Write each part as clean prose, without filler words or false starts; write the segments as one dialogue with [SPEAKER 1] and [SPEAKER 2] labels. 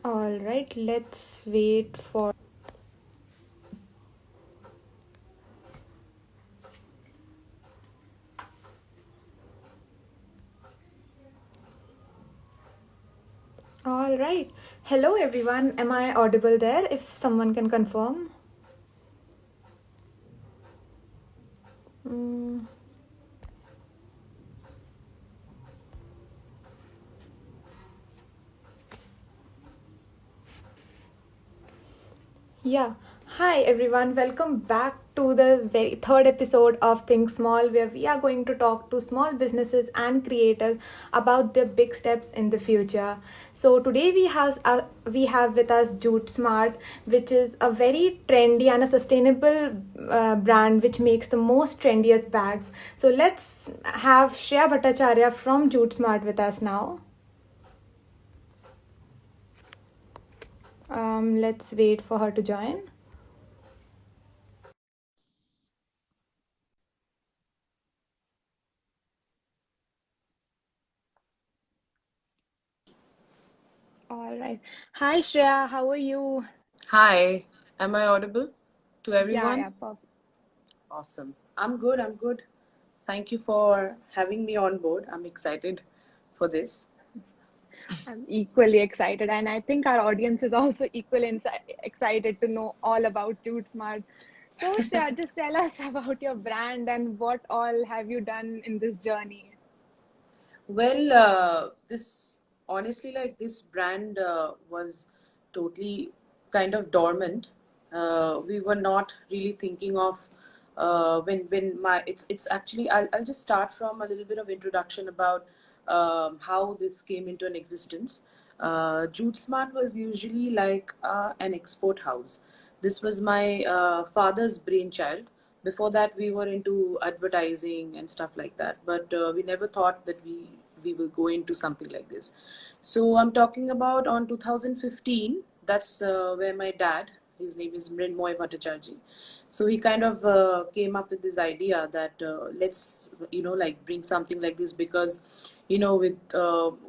[SPEAKER 1] All right, let's wait for. All right. Hello, everyone. Am I audible there? If someone can confirm. Mm, yeah. Hi, everyone. Welcome back to the very third episode of Think Small, where we are going to talk to small businesses and creators about their big steps in the future. So today we have with us Jute Smart, which is a very trendy and a sustainable brand which makes the most trendiest bags. So let's have Shreya Bhattacharya from Jute Smart with us now. Let's wait for her to join. All right. Hi, Shreya. How are you?
[SPEAKER 2] Hi, am I audible to
[SPEAKER 1] Yeah,
[SPEAKER 2] everyone?
[SPEAKER 1] yeah, perfect.
[SPEAKER 2] Awesome. I'm good. I'm good. Thank you for having me on board. I'm excited for this.
[SPEAKER 1] I'm equally excited, and I think our audience is also equally excited to know all about Dude Smart. So, Shreya, just tell us about your brand and what all have you done in this journey.
[SPEAKER 2] Well, this honestly, like this brand was totally kind of dormant. We were not really thinking of when my it's actually I'll just start from a little bit of introduction about how this came into an existence. Jute Smart was usually like an export house. This was my father's brainchild. Before that, we were into advertising and stuff like that, but we never thought that we will go into something like this. So I'm talking about on 2015. That's where my dad, his name is Mrinmoy Bhattacharjee. So he kind of came up with this idea that let's like bring something like this because with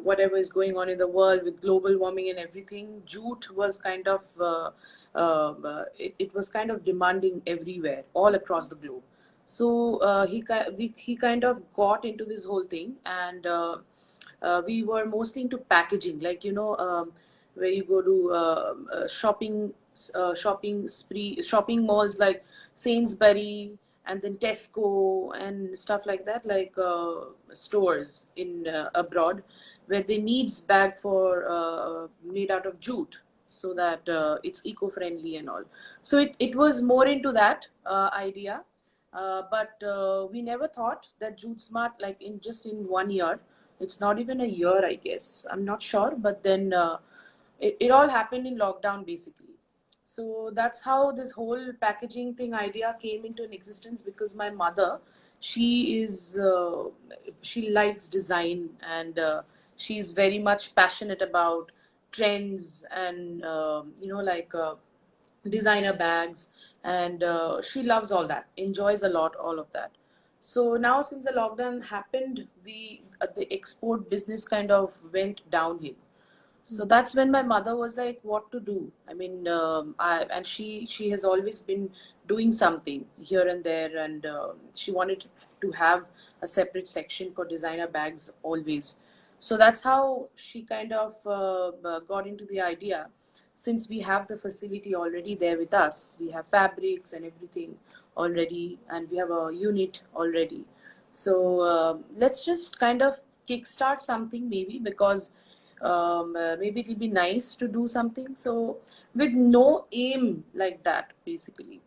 [SPEAKER 2] whatever is going on in the world with global warming and everything, jute was kind of it was kind of demanding everywhere, all across the globe. So he kind of got into this whole thing, and we were mostly into packaging, like where you go to shopping malls like Sainsbury and then Tesco and stuff like that, like stores in abroad where they needs bag for made out of jute so that it's eco-friendly and all. So it was more into that idea, but we never thought that Jute Smart, like in just in 1 year, it's not even a year, I guess. I'm not sure, but then it all happened in lockdown basically. So that's how this whole packaging thing idea came into an existence because my mother, she is she likes design, and she's very much passionate about trends and like designer bags, and she loves all that, enjoys a lot all of that. So now since the lockdown happened, we the export business kind of went downhill. So that's when my mother was like, what to do. I mean, and she has always been doing something here and there, and she wanted to have a separate section for designer bags always. So that's how she kind of got into the idea. Since we have the facility already there with us, we have fabrics and everything already, and we have a unit already. So let's just kind of kickstart something maybe, because maybe it'll be nice to do something. So with no aim like that, basically.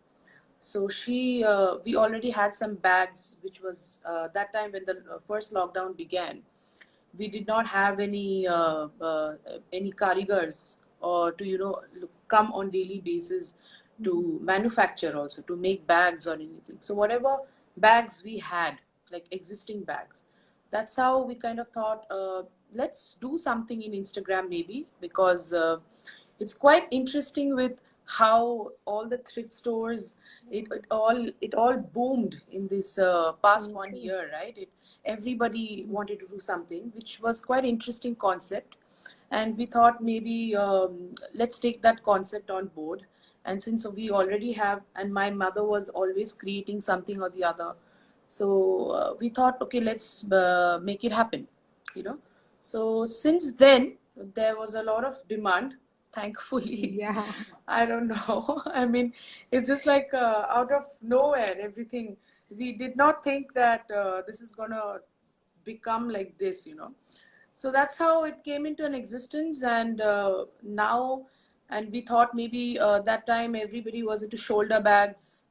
[SPEAKER 2] So we already had some bags, which was that time when the first lockdown began. We did not have any karigars or to come on daily basis to manufacture, also to make bags or anything. So whatever bags we had, like existing bags, that's how we kind of thought, let's do something in Instagram maybe, because it's quite interesting with how all the thrift stores, it all boomed in this past one
[SPEAKER 1] Okay.
[SPEAKER 2] year, right? Everybody wanted to do something, which was quite interesting concept. and we thought maybe let's take that concept on board. And since we already have, and my mother was always creating something or the other, so we thought, okay, let's make it happen, you know. So since then, there was a lot of demand, thankfully.
[SPEAKER 1] Yeah.
[SPEAKER 2] I don't know. I mean, it's just like out of nowhere, everything. We did not think that this is gonna become like this, you know. So that's how it came into an existence. And now, and we thought maybe that time everybody was into shoulder bags,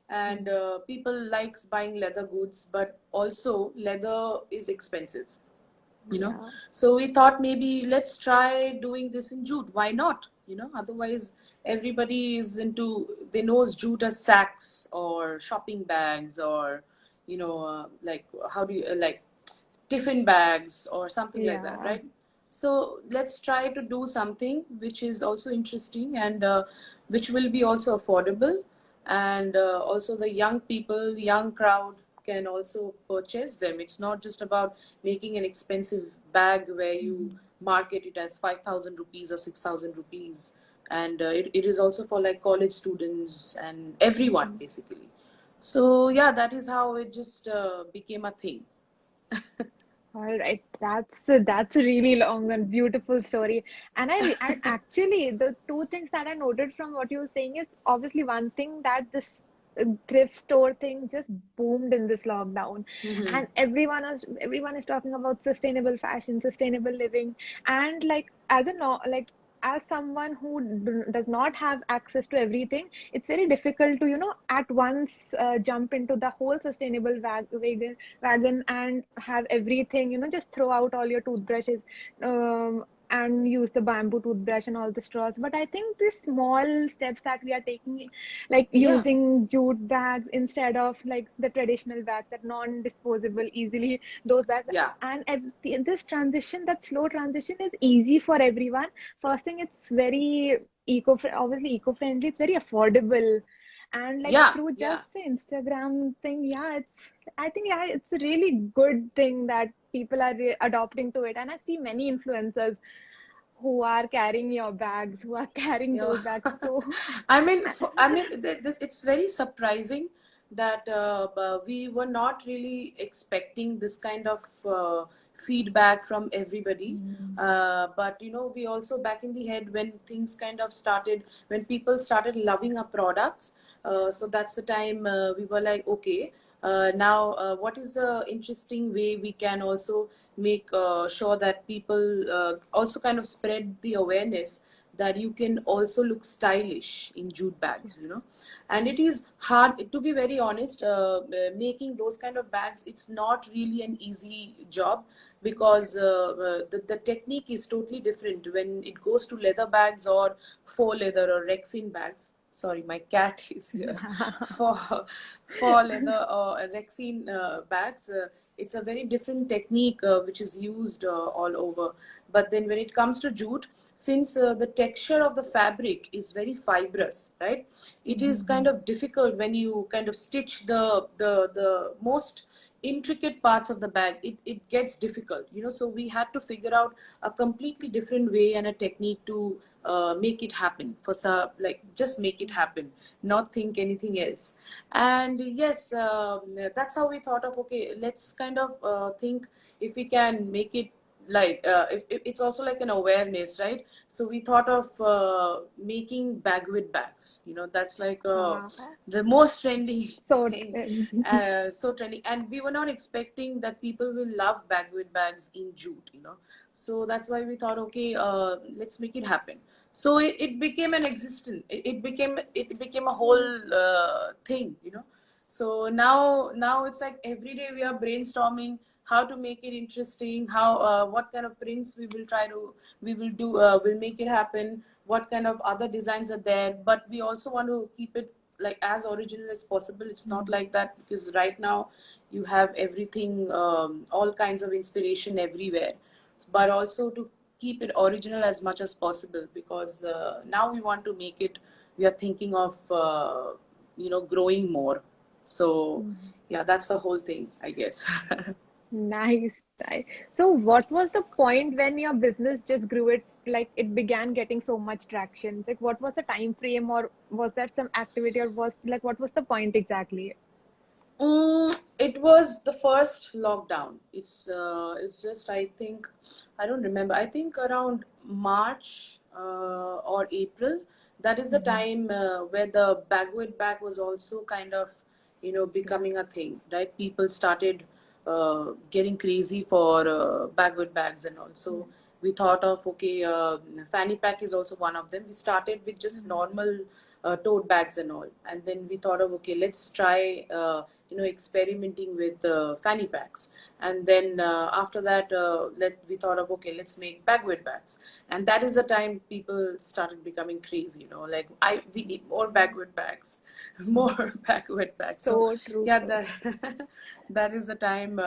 [SPEAKER 2] and people likes buying leather goods, but also leather is expensive, you know.
[SPEAKER 1] Yeah.
[SPEAKER 2] So we thought maybe let's try doing this in jute. Why not, you know? Otherwise everybody is into, they knows jute as sacks or shopping bags, or you know, like how do you like tiffin bags or something like that,
[SPEAKER 1] Yeah.
[SPEAKER 2] right? So let's try to do something which is also interesting, and which will be also affordable, and also the young people, young crowd can also purchase them. It's not just about making an expensive bag where you market it as 5,000 rupees or 6,000 rupees. And it is also for like college students and everyone basically. So yeah, that is how it just became a thing.
[SPEAKER 1] All right, that's a really long and beautiful story. And actually, the two things that I noted from what you were saying is obviously one thing, that this thrift store thing just boomed in this lockdown,
[SPEAKER 2] Hmm.
[SPEAKER 1] and everyone is talking about sustainable fashion, sustainable living, and like as a no like as someone who does not have access to everything, it's very difficult to at once jump into the whole sustainable wagon and have everything, just throw out all your toothbrushes, and use the bamboo toothbrush and all the straws. But I think these small steps that we are taking, like
[SPEAKER 2] Yeah,
[SPEAKER 1] using jute bags instead of like the traditional bags, that non-disposable easily, those bags,
[SPEAKER 2] yeah,
[SPEAKER 1] this transition, that slow transition, is easy for everyone. First thing, it's very obviously eco-friendly, it's very affordable, and like
[SPEAKER 2] yeah,
[SPEAKER 1] through
[SPEAKER 2] yeah.
[SPEAKER 1] just the Instagram thing, yeah, I think, yeah, it's a really good thing that people are adopting to it. And I see many influencers who are carrying your bags, who are carrying
[SPEAKER 2] Yeah.
[SPEAKER 1] those bags. So
[SPEAKER 2] I mean, I mean, this, it's very surprising that we were not really expecting this kind of feedback from everybody.
[SPEAKER 1] mm,
[SPEAKER 2] But you know, we also back in the head when things kind of started, when people started loving our products. So that's the time we were like, okay, now what is the interesting way we can also make sure that people also kind of spread the awareness that you can also look stylish in jute
[SPEAKER 1] yeah,
[SPEAKER 2] bags, you know. And it is hard, to be very honest, making those kind of bags, it's not really an easy job, because the technique is totally different when it goes to leather bags or faux leather or rexin bags. Sorry, my cat is here. for for leather or rexin bags, it's a very different technique which is used all over. But then when it comes to jute, since the texture of the fabric is very fibrous, right, it is kind of difficult when you kind of stitch the most intricate parts of the bag. It gets difficult, you know. So we had to figure out a completely different way and a technique to make it happen for like just make it happen, not think anything else. And yes, that's how we thought of, okay, let's kind of think if we can make it like if it's also like an awareness, right? So we thought of making bag with bags, you know. That's like
[SPEAKER 1] wow,
[SPEAKER 2] the most trendy
[SPEAKER 1] so
[SPEAKER 2] thing, so trendy. And we were not expecting that people will love bag with bags in jute, you know. So that's why we thought, okay, let's make it happen. So it became an existent, it became a whole thing, you know. So now it's like every day we are brainstorming how to make it interesting, how what kind of prints we will try to, we will do, we'll make it happen, what kind of other designs are there. But we also want to keep it like as original as possible. It's not like that, because right now you have everything, all kinds of inspiration everywhere, but also to keep it original as much as possible, because now we want to make it, we are thinking of you know, growing more. So yeah, that's the whole thing, I guess.
[SPEAKER 1] nice. Right. So what was the point when your business just grew it, like it began getting so much traction? Like what was the time frame, or was there some activity, or was like what was the point exactly?
[SPEAKER 2] It was the first lockdown. It's just, I think, I don't remember. I think around March or April. That is the
[SPEAKER 1] Mhm.
[SPEAKER 2] time where the Bagwood bag was also kind of,
[SPEAKER 1] Yeah.
[SPEAKER 2] becoming a thing, right? People started getting crazy for Bagwood bags and all. So we thought of, okay, fanny pack is also one of them. We started with just
[SPEAKER 1] Mhm.
[SPEAKER 2] normal tote bags and all, and then we thought of, okay, let's try experimenting with fanny packs. And then after that, we thought of, okay, let's make Bagwood bags. And that is the time people started becoming crazy, like, we need more Bagwood bags. More Bagwood bags. So
[SPEAKER 1] So true,
[SPEAKER 2] yeah,
[SPEAKER 1] so
[SPEAKER 2] that that is the time,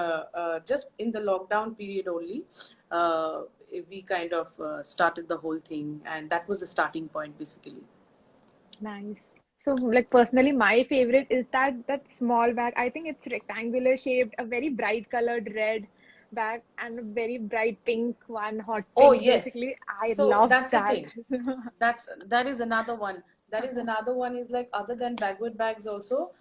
[SPEAKER 2] just in the lockdown period only, uh, we kind of started the whole thing, and that was the starting point basically.
[SPEAKER 1] nice. So like personally, my favorite is that small bag. I think it's rectangular shaped, a very bright colored red bag, and a very bright pink one, hot
[SPEAKER 2] Oh
[SPEAKER 1] pink.
[SPEAKER 2] yes.
[SPEAKER 1] Basically, I
[SPEAKER 2] So
[SPEAKER 1] love
[SPEAKER 2] that's the
[SPEAKER 1] that.
[SPEAKER 2] thing. That is another one. That is another one, is like, other than Bagwood bags also,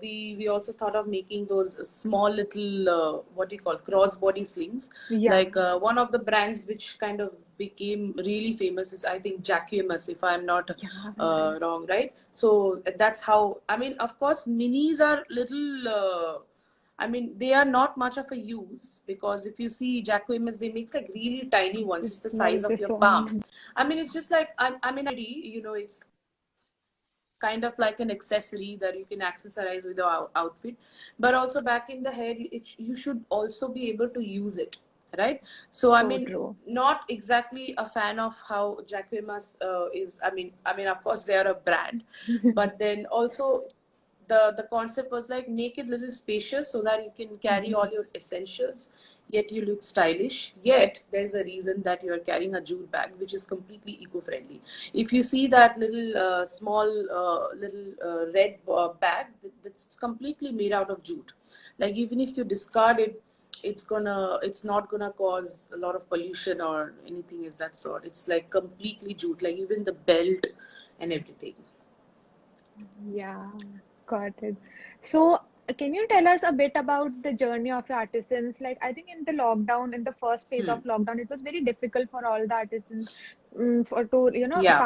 [SPEAKER 2] we also thought of making those small little, what do you call, crossbody slings.
[SPEAKER 1] Yeah.
[SPEAKER 2] Like, one of the brands which kind of became really famous is, I think, Jacquemus, if I'm not
[SPEAKER 1] Yeah, yeah.
[SPEAKER 2] wrong, right? So that's how. I mean, of course, minis are little. I mean, they are not much of a use, because if you see Jacquemus, they make like really tiny ones,
[SPEAKER 1] This
[SPEAKER 2] just the
[SPEAKER 1] small,
[SPEAKER 2] size of
[SPEAKER 1] this
[SPEAKER 2] your
[SPEAKER 1] one.
[SPEAKER 2] palm. I mean, it's just like, I mean, it's kind of like an accessory that you can accessorize with your outfit. But also, back in the head, you should also be able to use it, right? So I
[SPEAKER 1] So
[SPEAKER 2] mean,
[SPEAKER 1] true.
[SPEAKER 2] not exactly a fan of how Jacquemus is. I mean, of course, they are a brand, but then also the concept was like, make it little spacious so that you can carry all
[SPEAKER 1] Mhm.
[SPEAKER 2] your essentials, yet you look stylish, yet there's a reason that you are carrying a jute bag which is completely eco-friendly. If you see that little small little red bag, that's completely made out of jute. Like, even if you discard it, it's not gonna cause a lot of pollution or anything is that sort. It's like completely jute, like even the belt and everything.
[SPEAKER 1] Yeah, got it. So, can you tell us a bit about the journey of your artisans? Like, I think in the lockdown, in the first phase
[SPEAKER 2] Hmm.
[SPEAKER 1] of lockdown, it was very difficult for all the artisans, for to
[SPEAKER 2] Yeah.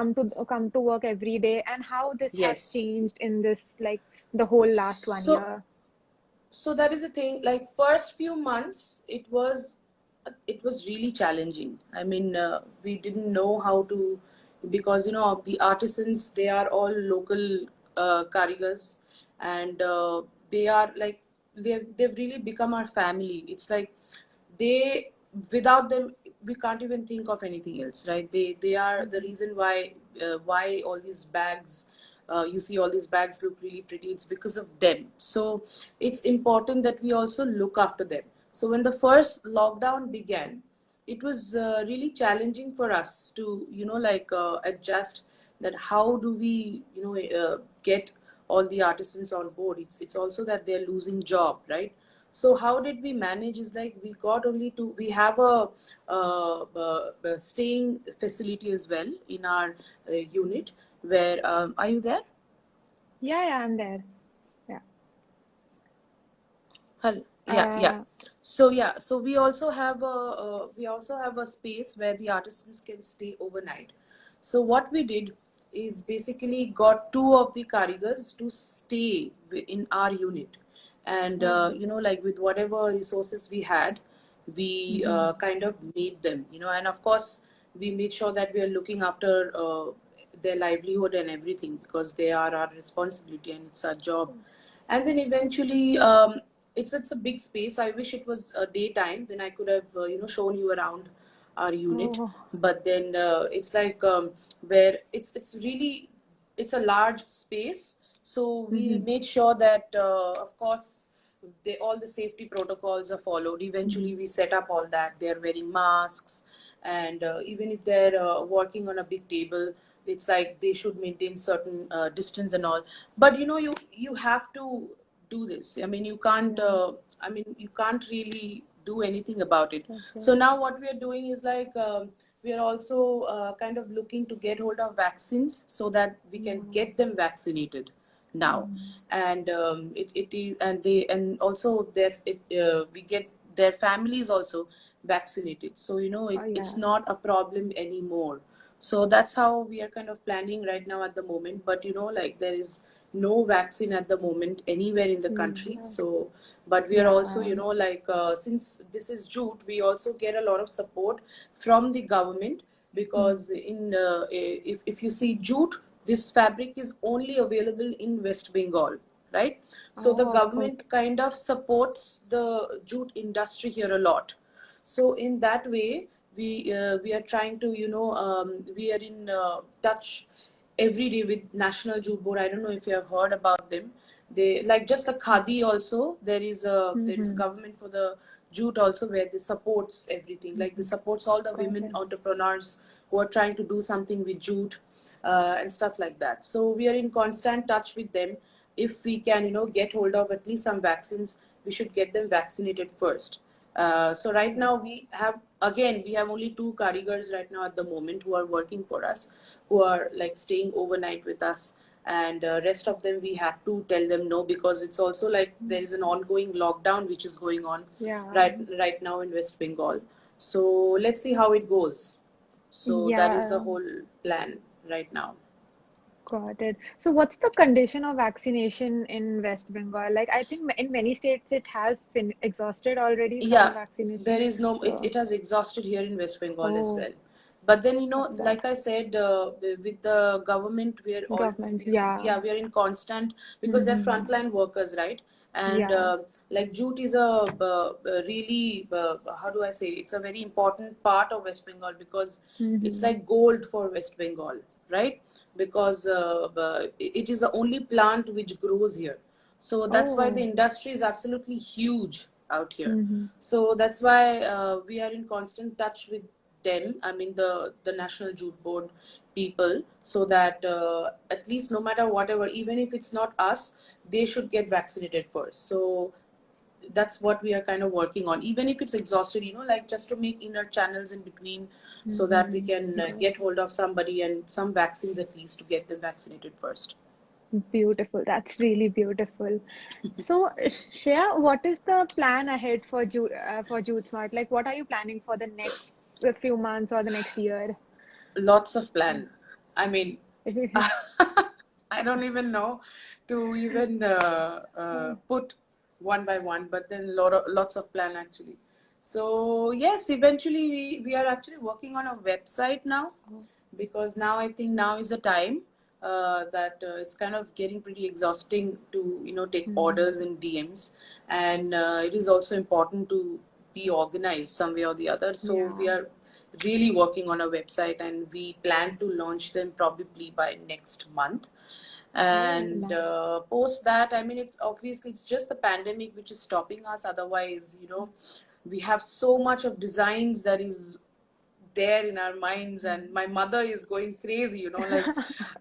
[SPEAKER 1] come to work every day, and how this has
[SPEAKER 2] Yes.
[SPEAKER 1] changed in this like the whole last one
[SPEAKER 2] So
[SPEAKER 1] year.
[SPEAKER 2] so that is the thing. Like, first few months, it was really challenging. I mean, we didn't know how to, because the artisans, they are all local karigars, and they are like, they've really become our family. It's like, they without them, we can't even think of anything else, right? They are the
[SPEAKER 1] Mhm.
[SPEAKER 2] reason why all these bags, you see all these bags look really pretty. It's because of them. So it's important that we also look after them. So when the first lockdown began, it was really challenging for us to, like, adjust, that how do we, get all the artisans on board. It's also that they're losing job, right? So how did we manage is like, we have a staying facility as well in our unit, where, are you there?
[SPEAKER 1] Yeah, yeah, I'm there. Yeah.
[SPEAKER 2] Hello. Yeah, yeah.
[SPEAKER 1] Uh,
[SPEAKER 2] So we also have a space where the artisans can stay overnight. So what we did is basically got two of the karigars to stay in our unit, and
[SPEAKER 1] oh.
[SPEAKER 2] like, with whatever resources we had, we
[SPEAKER 1] Mhm.
[SPEAKER 2] kind of made them, and of course we made sure that we are looking after their livelihood and everything, because they are our responsibility and it's our job. And then eventually, it's a big space. I wish it was a daytime, then I could have shown you around our unit.
[SPEAKER 1] Oh.
[SPEAKER 2] But then it's like, where it's a large space. So we
[SPEAKER 1] Mhm.
[SPEAKER 2] made sure that, of course, all the safety protocols are followed. Eventually
[SPEAKER 1] Mhm.
[SPEAKER 2] we set up all that. They're wearing masks, and even if they're working on a big table, it's like they should maintain certain distance and all. But you have to do this. I mean, you can't
[SPEAKER 1] Yeah.
[SPEAKER 2] I mean, you can't really do anything about it.
[SPEAKER 1] Okay.
[SPEAKER 2] So now what we are doing is like we are also kind of looking to get hold of vaccines so that we can get them vaccinated now. And it is, and they, and also we get their families also vaccinated, so
[SPEAKER 1] Oh
[SPEAKER 2] it's
[SPEAKER 1] yeah.
[SPEAKER 2] not a problem anymore. So that's how we are kind of planning right now at the moment. But like there is no vaccine at the moment anywhere in the country.
[SPEAKER 1] Yeah.
[SPEAKER 2] So but we are also,
[SPEAKER 1] Yeah.
[SPEAKER 2] like since this is jute, we also get a lot of support from the government, because in if you see jute, this fabric is only available in West Bengal, right? So the
[SPEAKER 1] Oh,
[SPEAKER 2] government kind of supports the jute industry here a lot. So in that way, we are trying to, we are in touch every day with National Jute Board. I don't know if you have heard about them. They like just the khadi also. There is a government for the jute also, where they supports everything. Like they supports all the
[SPEAKER 1] got
[SPEAKER 2] women
[SPEAKER 1] it.
[SPEAKER 2] entrepreneurs who are trying to do something with jute, and stuff like that. So we are in constant touch with them. If we can, get hold of at least some vaccines, we should get them vaccinated first. So right now we have only two karigars right now at the moment who are working for us, who are like staying overnight with us, and rest of them we have to tell them no, because it's also like there is an ongoing lockdown which is going on
[SPEAKER 1] Yeah.
[SPEAKER 2] right now in West Bengal. So let's see how it goes. So that is the
[SPEAKER 1] Yeah.
[SPEAKER 2] whole plan right now.
[SPEAKER 1] Got it. So what's the condition of vaccination in West Bengal? Like I think in many states it has been exhausted already some
[SPEAKER 2] Yeah, there
[SPEAKER 1] vaccination.
[SPEAKER 2] is no, it
[SPEAKER 1] So,
[SPEAKER 2] has exhausted here in West Bengal as
[SPEAKER 1] oh,
[SPEAKER 2] well. But then,
[SPEAKER 1] that's sad.
[SPEAKER 2] like I said, with the government,
[SPEAKER 1] Government, yeah.
[SPEAKER 2] we are in constant, because they're
[SPEAKER 1] Mm-hmm.
[SPEAKER 2] frontline workers, right? And
[SPEAKER 1] Yeah.
[SPEAKER 2] like jute is a really, how do I say, it's a very important part of West Bengal, because it's
[SPEAKER 1] Mm-hmm.
[SPEAKER 2] like gold for West Bengal, right? Because it is the only plant which grows here. So that's why the
[SPEAKER 1] Oh.
[SPEAKER 2] industry is absolutely huge out here.
[SPEAKER 1] Mm-hmm.
[SPEAKER 2] So that's why we are in constant touch with them. I mean the National Jute Board people, so that at least no matter whatever, even if it's not us, they should get vaccinated first. So that's what we are kind of working on. Even if it's exhausted, like just to make inner channels in between, so that we can
[SPEAKER 1] Got
[SPEAKER 2] get hold of somebody and some vaccines at least to get them vaccinated first.
[SPEAKER 1] Beautiful. That's really beautiful. So, Shreya, what is the plan ahead for Jute Smart? Like, what are you planning for the next few months or the next year?
[SPEAKER 2] Lots of plan. I mean, I don't even know to even put one by one, but then lots of plan actually. So yes, eventually we are actually working on a website now, because now I think now is the time that it's kind of getting pretty exhausting to take
[SPEAKER 1] Mhm.
[SPEAKER 2] orders and DMs, and it is also important to be organized some way or the other. So we
[SPEAKER 1] Yeah.
[SPEAKER 2] are really working on a website, and we plan to launch them probably by next month.
[SPEAKER 1] Oh,
[SPEAKER 2] And
[SPEAKER 1] nice.
[SPEAKER 2] post that, I mean, it's just the pandemic which is stopping us. Otherwise, we have so much of designs that is there in our minds, and my mother is going crazy, like,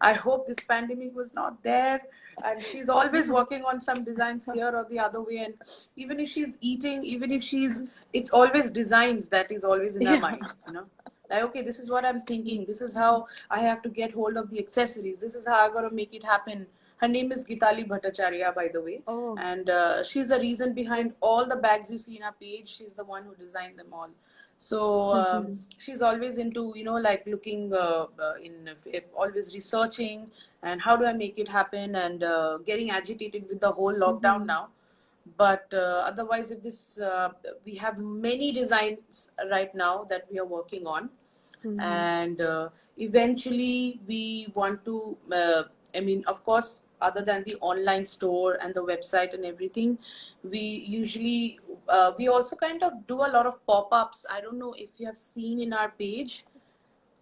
[SPEAKER 2] I hope this pandemic was not there. And she's always working on some designs here or the other way. And even if she's eating, even if she's it's always designs that is always in her
[SPEAKER 1] Yeah.
[SPEAKER 2] mind, like, okay, this is what I'm thinking, this is how I have to get hold of the accessories, this is how I gotta make it happen. Her name is Gitali Bhattacharya, by the way.
[SPEAKER 1] Oh.
[SPEAKER 2] And she's the reason behind all the bags you see in our page. She's the one who designed them all. So
[SPEAKER 1] Mhm.
[SPEAKER 2] she's always into, like looking always researching, and how do I make it happen, and getting agitated with the whole lockdown
[SPEAKER 1] Mhm.
[SPEAKER 2] now. But otherwise, if this we have many designs right now that we are working on.
[SPEAKER 1] Mhm.
[SPEAKER 2] And eventually we want to, I mean, of course, other than the online store and the website and everything, we usually we also kind of do a lot of pop-ups. I don't know if you have seen in our page.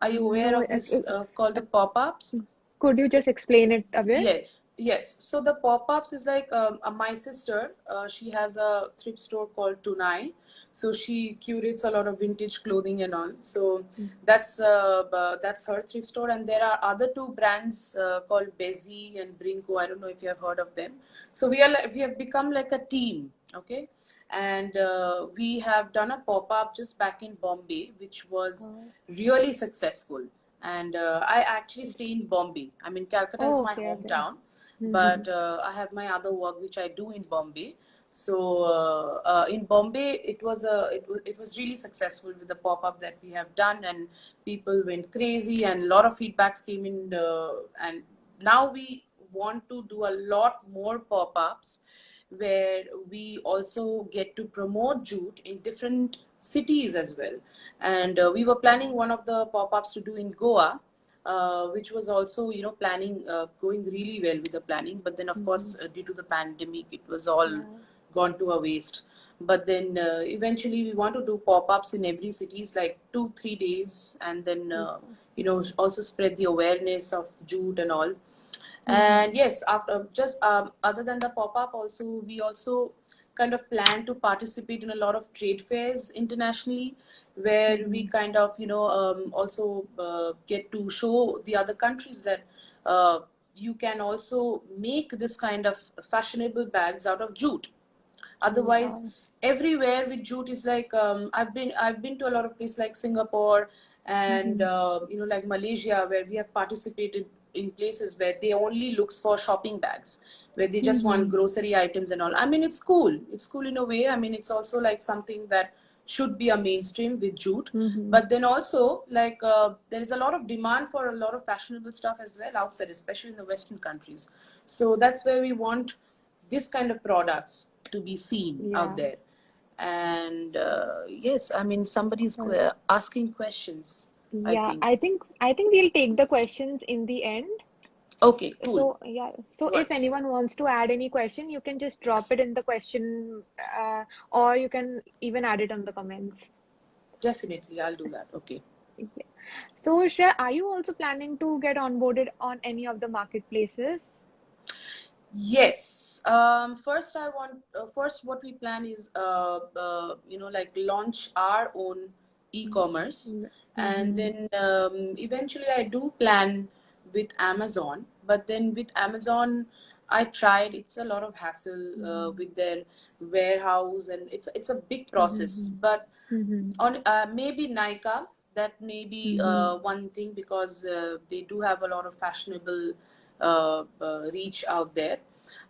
[SPEAKER 2] Are you aware
[SPEAKER 1] No,
[SPEAKER 2] of this called the
[SPEAKER 1] uh,
[SPEAKER 2] pop-ups?
[SPEAKER 1] could you just explain it a bit?
[SPEAKER 2] Yeah. Yes, so the pop-ups is like my sister. She has a thrift store called Tunai. So she curates a lot of vintage clothing and all. So that's her thrift store, and there are other two brands called Bezzy and Brinko. I don't know if you have heard of them. So we have become like a team, okay? And we have done a pop-up just back in Bombay, which was
[SPEAKER 1] Oh,
[SPEAKER 2] really successful. And I actually stay in Bombay. I mean, Calcutta is
[SPEAKER 1] oh,
[SPEAKER 2] my
[SPEAKER 1] okay, okay.
[SPEAKER 2] hometown,
[SPEAKER 1] Mm-hmm.
[SPEAKER 2] but I have my other work which I do in Bombay. So in Bombay, it was really successful with the pop up that we have done, and people went crazy, and a lot of feedbacks came in, and now we want to do a lot more pop ups where we also get to promote jute in different cities as well. And we were planning one of the pop ups to do in Goa, which was also planning going really well with the planning, but then of
[SPEAKER 1] Mm-hmm.
[SPEAKER 2] course due to the pandemic it was all
[SPEAKER 1] Yeah.
[SPEAKER 2] gone to a waste. But then eventually we want to do pop-ups in every cities like 2 3 days, and then
[SPEAKER 1] Okay.
[SPEAKER 2] also spread the awareness of jute and all.
[SPEAKER 1] Mm-hmm.
[SPEAKER 2] And yes, after just other than the pop-up, also we also kind of plan to participate in a lot of trade fairs internationally, where we
[SPEAKER 1] Mm-hmm.
[SPEAKER 2] kind of also get to show the other countries that uh, you can also make this kind of fashionable bags out of jute. Otherwise,
[SPEAKER 1] Yeah.
[SPEAKER 2] everywhere with jute is like I've been to a lot of places like Singapore and
[SPEAKER 1] Mm-hmm.
[SPEAKER 2] like Malaysia, where we have participated in places where they only looks for shopping bags, where they just want
[SPEAKER 1] Mm-hmm.
[SPEAKER 2] grocery items and all. I mean, it's cool. It's cool in a way. I mean, it's also like something that should be a mainstream with jute.
[SPEAKER 1] Mm-hmm.
[SPEAKER 2] But then also, like, there is a lot of demand for a lot of fashionable stuff as well outside, especially in the Western countries. So that's where we want this kind of products to be seen out
[SPEAKER 1] Yeah.
[SPEAKER 2] there. And yes, I mean, somebody's asking questions, I
[SPEAKER 1] Yeah,
[SPEAKER 2] think.
[SPEAKER 1] I think we'll take the questions in the end.
[SPEAKER 2] Okay, cool.
[SPEAKER 1] So yeah, so if
[SPEAKER 2] Works.
[SPEAKER 1] anyone wants to add any question, you can just drop it in the question, or you can even add it on the comments.
[SPEAKER 2] Definitely, I'll do that. Okay.
[SPEAKER 1] Yeah. So Shreya, are you also planning to get onboarded on any of the marketplaces?
[SPEAKER 2] Yes. First, first what we plan is, like launch our own e-commerce, and
[SPEAKER 1] Mm-hmm.
[SPEAKER 2] then eventually I do plan with Amazon. But then with Amazon, I tried. It's a lot of hassle with their warehouse, and it's a big process.
[SPEAKER 1] Mm-hmm.
[SPEAKER 2] But
[SPEAKER 1] Mm-hmm.
[SPEAKER 2] on maybe Nika, that may be
[SPEAKER 1] Mm-hmm.
[SPEAKER 2] one thing, because they do have a lot of fashionable reach out there.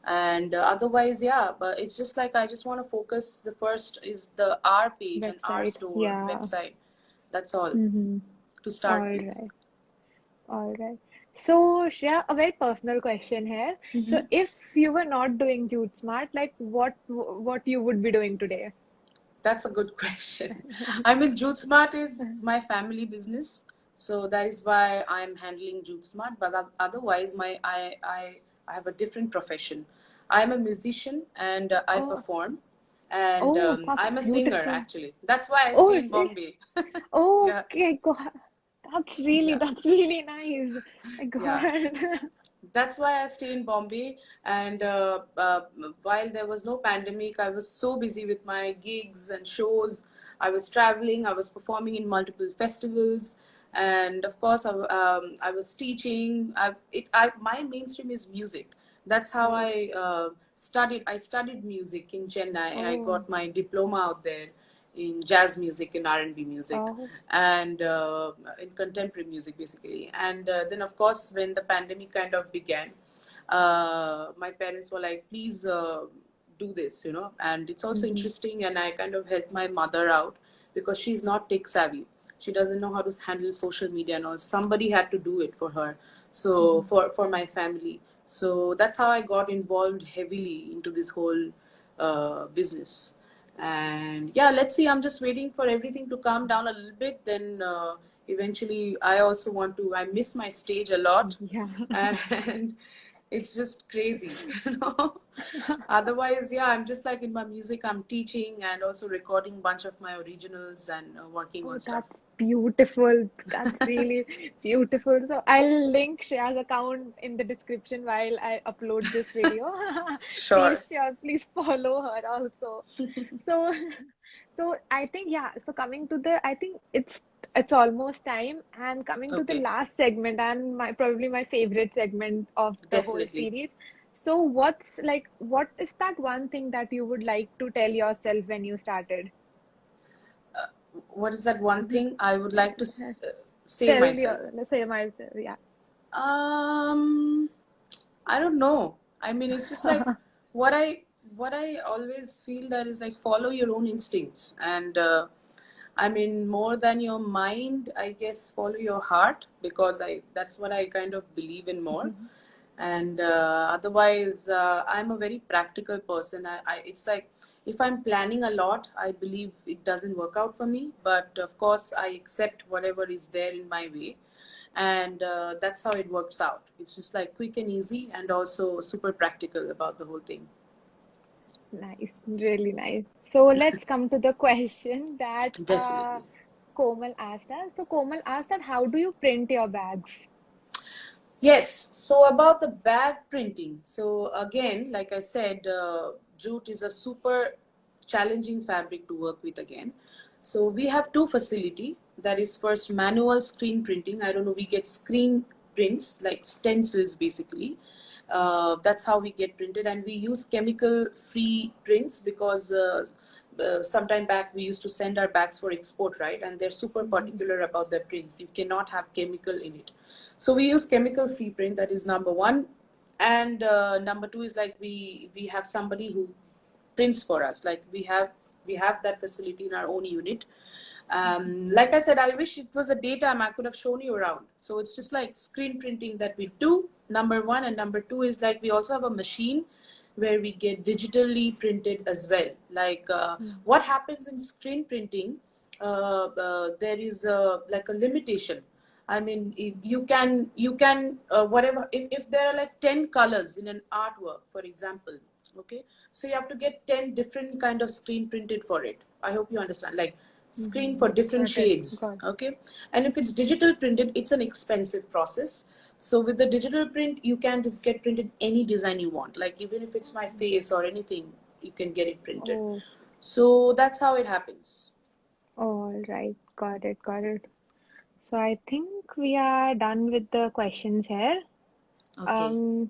[SPEAKER 2] And otherwise, yeah, but it's just like I just want to focus. The first is the our page and our
[SPEAKER 1] Website.
[SPEAKER 2] store
[SPEAKER 1] Yeah.
[SPEAKER 2] website. That's all
[SPEAKER 1] Mm-hmm.
[SPEAKER 2] to
[SPEAKER 1] All
[SPEAKER 2] start with.
[SPEAKER 1] right. All right. So, Shreya, a very personal question here. So,
[SPEAKER 2] Mhm.
[SPEAKER 1] if you were not doing Jute Smart, like what you would be doing today?
[SPEAKER 2] That's a good question. I mean, Jute Smart is my family business, so that is why I'm handling Jute Smart. But otherwise, I have a different profession. I'm a musician, and I
[SPEAKER 1] Oh,
[SPEAKER 2] perform, and
[SPEAKER 1] oh, that's
[SPEAKER 2] I'm a singer
[SPEAKER 1] beautiful.
[SPEAKER 2] actually. That's why I stay
[SPEAKER 1] Oh,
[SPEAKER 2] in Bombay. Yeah,
[SPEAKER 1] okay, God,
[SPEAKER 2] yeah,
[SPEAKER 1] that's really nice. My
[SPEAKER 2] yeah.
[SPEAKER 1] God.
[SPEAKER 2] That's why I stay in Bombay. And while there was no pandemic, I was so busy with my gigs and shows. I was traveling, I was performing in multiple festivals, and of course, I was teaching. My mainstream is music. That's how
[SPEAKER 1] Oh,
[SPEAKER 2] I studied. I studied music in Chennai. I
[SPEAKER 1] oh,
[SPEAKER 2] got my diploma out there in jazz music and R&B music,
[SPEAKER 1] oh.
[SPEAKER 2] and in contemporary music basically. And then of course when the pandemic kind of began, my parents were like, please do this, and it's also
[SPEAKER 1] Mm-hmm.
[SPEAKER 2] interesting. And I kind of helped my mother out, because she's not tech savvy. She doesn't know how to handle social media and all. Somebody had to do it for her, so
[SPEAKER 1] Mm-hmm.
[SPEAKER 2] for my family. So that's how I got involved heavily into this whole business. And yeah, let's see. I'm just waiting for everything to calm down a little bit. Then eventually, I also want to. I miss my stage a lot,
[SPEAKER 1] Yeah.
[SPEAKER 2] and It's just crazy, you know. Otherwise, yeah, I'm just like in my music, I'm teaching and also recording bunch of my originals and working
[SPEAKER 1] Oh,
[SPEAKER 2] on stuff.
[SPEAKER 1] that's beautiful. That's really beautiful. So I'll link Shreya's account in the description while I upload this video.
[SPEAKER 2] Sure.
[SPEAKER 1] Please, sure, please follow her also. So, so I think yeah. So coming to the, I think it's almost time, and coming to the
[SPEAKER 2] Okay,
[SPEAKER 1] last segment and my probably my favorite segment of the whole
[SPEAKER 2] definitely.
[SPEAKER 1] series. So what's like, what is that one thing that you would like to tell yourself when you started?
[SPEAKER 2] What is that one thing I would like to say
[SPEAKER 1] Tell
[SPEAKER 2] myself?
[SPEAKER 1] your, let's say myself, yeah.
[SPEAKER 2] Um, I don't know. I mean, it's just like what I what I always feel that is like follow your own instincts, and I mean more than your mind, I guess follow your heart, because I that's what I kind of believe in more. And otherwise, I'm a very practical person. It's like if I'm planning a lot, I believe it doesn't work out for me. But of course, I accept whatever is there in my way, and that's how it works out. It's just like quick and easy, and also super practical about the whole thing.
[SPEAKER 1] Nice, really nice. So let's come to the question that
[SPEAKER 2] Definitely.
[SPEAKER 1] Komal asked us. So Komal asked that how do you print your bags?
[SPEAKER 2] Yes, so about the bag printing. So again, like I said, jute is a super challenging fabric to work with again. So we have two facility. That is first manual screen printing. I don't know, we get screen prints like stencils basically. That's how we get printed, and we use chemical free prints because sometime back we used to send our bags for export, right? And they're super
[SPEAKER 1] Mhm.
[SPEAKER 2] particular about their prints. You cannot have chemical in it. So we use chemical free print. That is number one, and number two is like we have somebody who prints for us. Like we have that facility in our own unit. Like I said, I wish it was a daytime. I could have shown you around. So it's just like screen printing that we do. Number one, and number two is like we also have a machine where we get digitally printed as well. Like what happens in screen printing, there is like a limitation. I mean, you can whatever, if there are like 10 colors in an artwork, for example, okay, so you have to get 10 different kind of screen printed for it. I hope you understand. Like screen for different
[SPEAKER 1] Got it.
[SPEAKER 2] shades,
[SPEAKER 1] Got
[SPEAKER 2] okay. And if it's digital printed, it's an expensive process. So with the digital print, you can just get printed any design you want. Like even if it's my face or anything, you can get it printed.
[SPEAKER 1] Oh,
[SPEAKER 2] So that's how it happens.
[SPEAKER 1] all right. Got it. Got it. So I think we are done with the questions here.
[SPEAKER 2] Okay.
[SPEAKER 1] Um,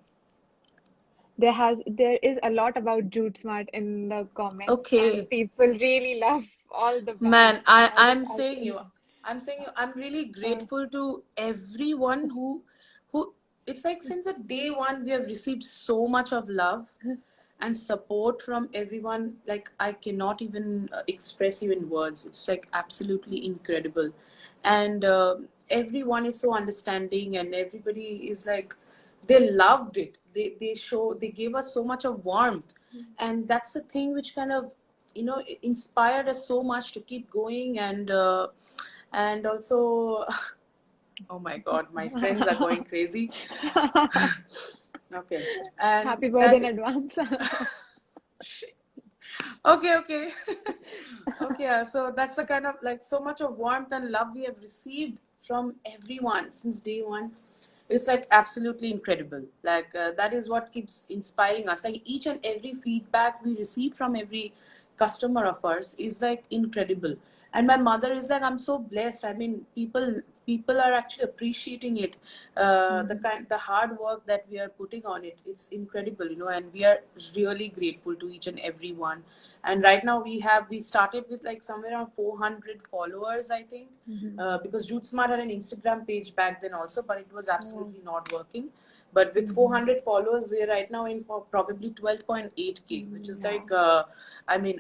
[SPEAKER 1] there is a lot about Jute Smart in the comments, and
[SPEAKER 2] Okay.
[SPEAKER 1] people really love all the bags.
[SPEAKER 2] Man, I,
[SPEAKER 1] I would
[SPEAKER 2] I'm saying
[SPEAKER 1] actually.
[SPEAKER 2] you, I'm really
[SPEAKER 1] Uh,
[SPEAKER 2] grateful to everyone who, it's like since the day one, we have received so much of love and support from everyone. Like, I cannot even express you in words. It's like absolutely incredible. And everyone is so understanding, and everybody is like, they loved it. They gave us so much of warmth. And that's the thing which kind of, it inspired us so much to keep going. And also, oh my god, my friends are going crazy. Okay. And
[SPEAKER 1] Happy birthday
[SPEAKER 2] that
[SPEAKER 1] in advance.
[SPEAKER 2] shit. Okay, okay. Okay, yeah, so that's the kind of like so much of warmth and love we have received from everyone since day one. It's like absolutely incredible. Like that is what keeps inspiring us. Like each and every feedback we receive from every customer of ours is like incredible. And my mother is like, I'm so blessed. I mean, people are actually appreciating it. The hard work that we are putting on it, it's incredible, and we are really grateful to each and every one. And right now we started with like somewhere around 400 followers, I think, because Jute Smart had an Instagram page back then also, but it was
[SPEAKER 1] Oh.
[SPEAKER 2] absolutely not working. But with
[SPEAKER 1] Mhm.
[SPEAKER 2] 400 followers, we're right now in probably 12.8K, which is
[SPEAKER 1] Yeah.
[SPEAKER 2] like, I mean,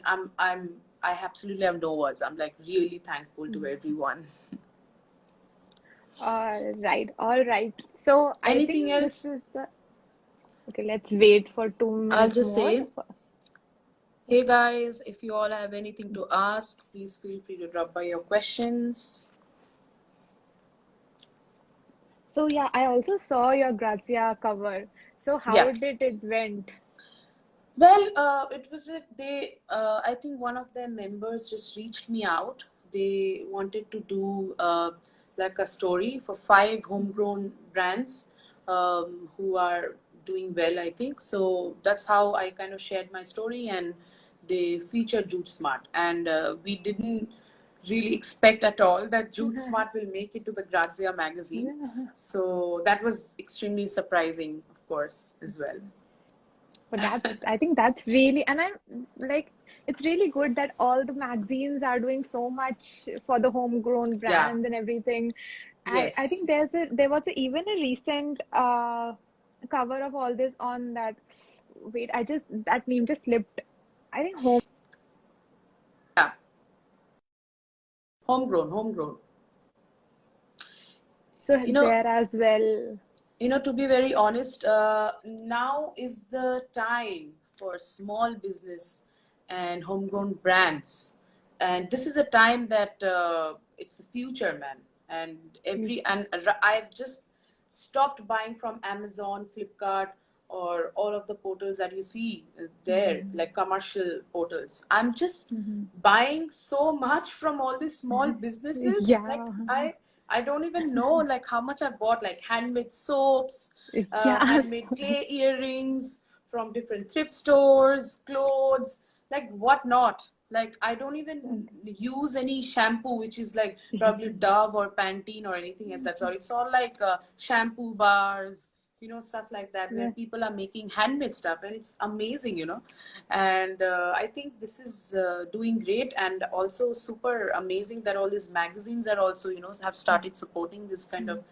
[SPEAKER 2] I absolutely have no words. I'm like really thankful to
[SPEAKER 1] Mhm.
[SPEAKER 2] everyone.
[SPEAKER 1] All right, all right. So I
[SPEAKER 2] Anything
[SPEAKER 1] think this
[SPEAKER 2] else?
[SPEAKER 1] is the okay. Let's wait for two
[SPEAKER 2] I'll
[SPEAKER 1] minutes
[SPEAKER 2] just
[SPEAKER 1] more.
[SPEAKER 2] say, hey guys, if you all have anything to ask, please feel free to drop by your questions.
[SPEAKER 1] So yeah, I also saw your Grazia cover. So
[SPEAKER 2] Yeah.
[SPEAKER 1] how did it went?
[SPEAKER 2] Well, it was like I think one of their members just reached me out. They wanted to do like a story for five homegrown brands who are doing well, I think. So that's how I kind of shared my story, and they featured Jute Smart. And we didn't really expect at all that Jute Smart will make it to the Grazia magazine. So that was extremely surprising, of course, as well.
[SPEAKER 1] But I think that's really, and I'm like, it's really good that all the magazines are doing so much for the homegrown
[SPEAKER 2] Yeah.
[SPEAKER 1] brands and everything. I
[SPEAKER 2] Yes.
[SPEAKER 1] think there was even a recent cover of all this on that. Wait, that name just slipped. I think home.
[SPEAKER 2] Yeah. Homegrown, homegrown.
[SPEAKER 1] So
[SPEAKER 2] You know,
[SPEAKER 1] there as well.
[SPEAKER 2] to be very honest, now is the time for small business and homegrown brands, and this is a time that it's the future, man. And I've just stopped buying from Amazon, Flipkart, or all of the portals that you see there,
[SPEAKER 1] Mhm.
[SPEAKER 2] like commercial portals. I'm just
[SPEAKER 1] Mhm.
[SPEAKER 2] buying so much from all these small businesses. Like
[SPEAKER 1] Yeah.
[SPEAKER 2] I don't even know like how much I bought, like handmade soaps,
[SPEAKER 1] Yeah.
[SPEAKER 2] handmade clay earrings from different thrift stores, clothes, like what not. Like I don't even use any shampoo, which is like probably Dove or Pantene or anything as such. Or it's all like shampoo bars, stuff like that, where people are making handmade stuff, and it's amazing. And I think this is doing great, and also super amazing that all these magazines are also have started supporting this kind of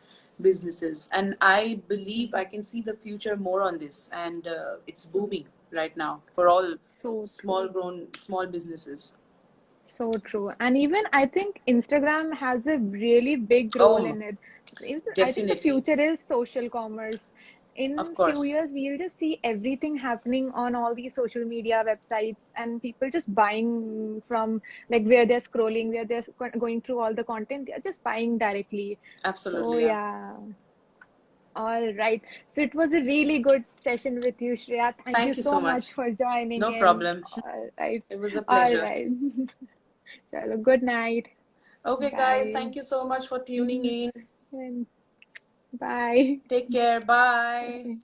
[SPEAKER 2] businesses. And I believe I can see the future more on this, and it's booming right now for all
[SPEAKER 1] So
[SPEAKER 2] small
[SPEAKER 1] true.
[SPEAKER 2] grown small businesses.
[SPEAKER 1] So true. And even I think Instagram has a really big role
[SPEAKER 2] Oh,
[SPEAKER 1] in it. I think the
[SPEAKER 2] definitely.
[SPEAKER 1] future is social commerce.
[SPEAKER 2] Of
[SPEAKER 1] In few
[SPEAKER 2] course.
[SPEAKER 1] years, we'll just see everything happening on all these social media websites and people just buying from like where they're scrolling, where they're going through all the content, they're just buying directly. So
[SPEAKER 2] Absolutely, yeah.
[SPEAKER 1] yeah. All right. So it was a really good session with you, Shreya. Thank you
[SPEAKER 2] Thank you so
[SPEAKER 1] so much
[SPEAKER 2] much.
[SPEAKER 1] for joining
[SPEAKER 2] No
[SPEAKER 1] in.
[SPEAKER 2] problem.
[SPEAKER 1] All right.
[SPEAKER 2] It was a
[SPEAKER 1] All
[SPEAKER 2] pleasure.
[SPEAKER 1] right. Chalo, good night.
[SPEAKER 2] Okay, guys,
[SPEAKER 1] Bye.
[SPEAKER 2] thank you so much for tuning in.
[SPEAKER 1] And bye.
[SPEAKER 2] Take care. Bye.